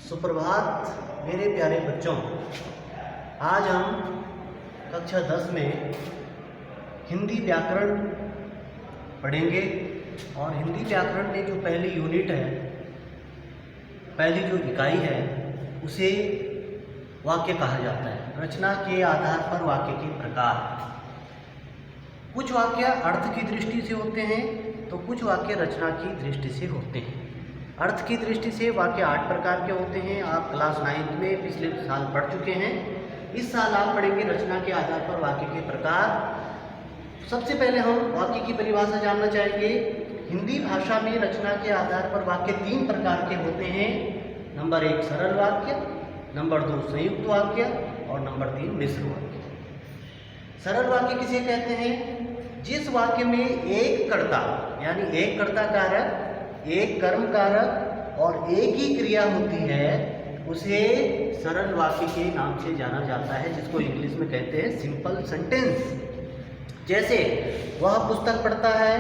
सुप्रभात मेरे प्यारे बच्चों। आज हम कक्षा 10 में हिंदी व्याकरण पढ़ेंगे और हिंदी व्याकरण में जो पहली यूनिट है, पहली जो इकाई है, उसे वाक्य कहा जाता है। रचना के आधार पर वाक्य के प्रकार। कुछ वाक्य अर्थ की दृष्टि से होते हैं तो कुछ वाक्य रचना की दृष्टि से होते हैं। अर्थ की दृष्टि से वाक्य 8 प्रकार के होते हैं। आप क्लास 9 में पिछले साल पढ़ चुके हैं। इस साल आप पढ़ेंगे रचना के आधार पर वाक्य के प्रकार। सबसे पहले हम वाक्य की परिभाषा जानना चाहेंगे। हिंदी भाषा में रचना के आधार पर वाक्य 3 प्रकार के होते हैं। नंबर 1 सरल वाक्य, नंबर 2 संयुक्त वाक्य और नंबर 3 मिश्र वाक्य। सरल वाक्य किसे कहते हैं? जिस वाक्य में एक कर्ता यानी एक कर्ता कारक, एक कर्म कारक और एक ही क्रिया होती है, उसे सरल वाक्य के नाम से जाना जाता है, जिसको इंग्लिश में कहते हैं सिंपल सेंटेंस। जैसे वह पुस्तक पढ़ता है,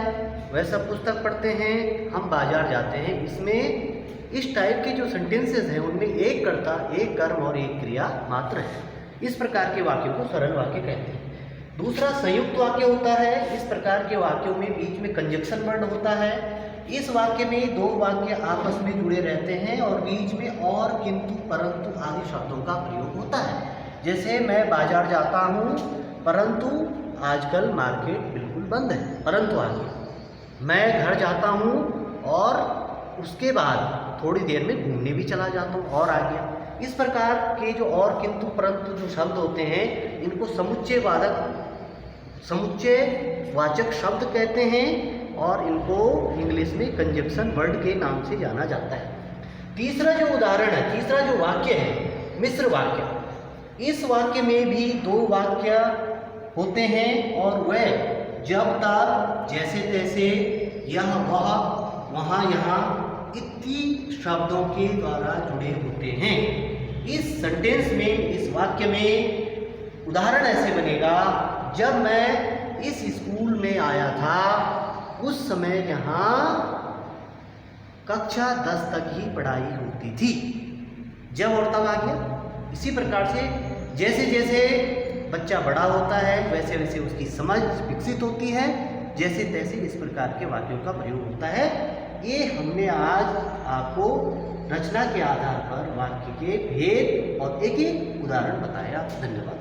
वह सब पुस्तक पढ़ते हैं, हम बाजार जाते हैं। इसमें इस टाइप के जो सेंटेंसेस हैं उनमें एक कर्ता, एक कर्म और एक क्रिया मात्र है। इस प्रकार के वाक्यों को सरल वाक्य कहते हैं। दूसरा संयुक्त वाक्य होता है। इस प्रकार के वाक्यों में बीच में कंजक्शन वर्ड होता है। इस वाक्य में 2 वाक्य आपस में जुड़े रहते हैं और बीच में और, किंतु, परंतु आदि शब्दों का प्रयोग होता है। जैसे मैं बाजार जाता हूँ परंतु आजकल मार्केट बिल्कुल बंद है, परंतु आ गया। मैं घर जाता हूँ और उसके बाद थोड़ी देर में घूमने भी चला जाता हूँ और आ गया। इस प्रकार के जो और, किंतु, परंतु जो शब्द होते हैं, इनको समुच्चय वाचक शब्द कहते हैं और इनको इंग्लिश में कंजक्शन वर्ड के नाम से जाना जाता है। तीसरा जो उदाहरण है, तीसरा जो वाक्य है, मिश्र वाक्य। इस वाक्य में भी 2 वाक्य होते हैं और वह जब तक, जैसे तैसे, यह वह, वहाँ यहाँ इत्यादि शब्दों के द्वारा जुड़े होते हैं। इस सेंटेंस में, इस वाक्य में उदाहरण ऐसे बनेगा, जब मैं इस स्कूल में आया था उस समय यहाँ कक्षा 10 तक ही पढ़ाई होती थी। जब और तब आ गया। इसी प्रकार से जैसे जैसे बच्चा बड़ा होता है वैसे वैसे उसकी समझ विकसित होती है। जैसे तैसे इस प्रकार के वाक्यों का प्रयोग होता है। ये हमने आज आपको रचना के आधार पर वाक्य के भेद और एक एक उदाहरण बताया। धन्यवाद।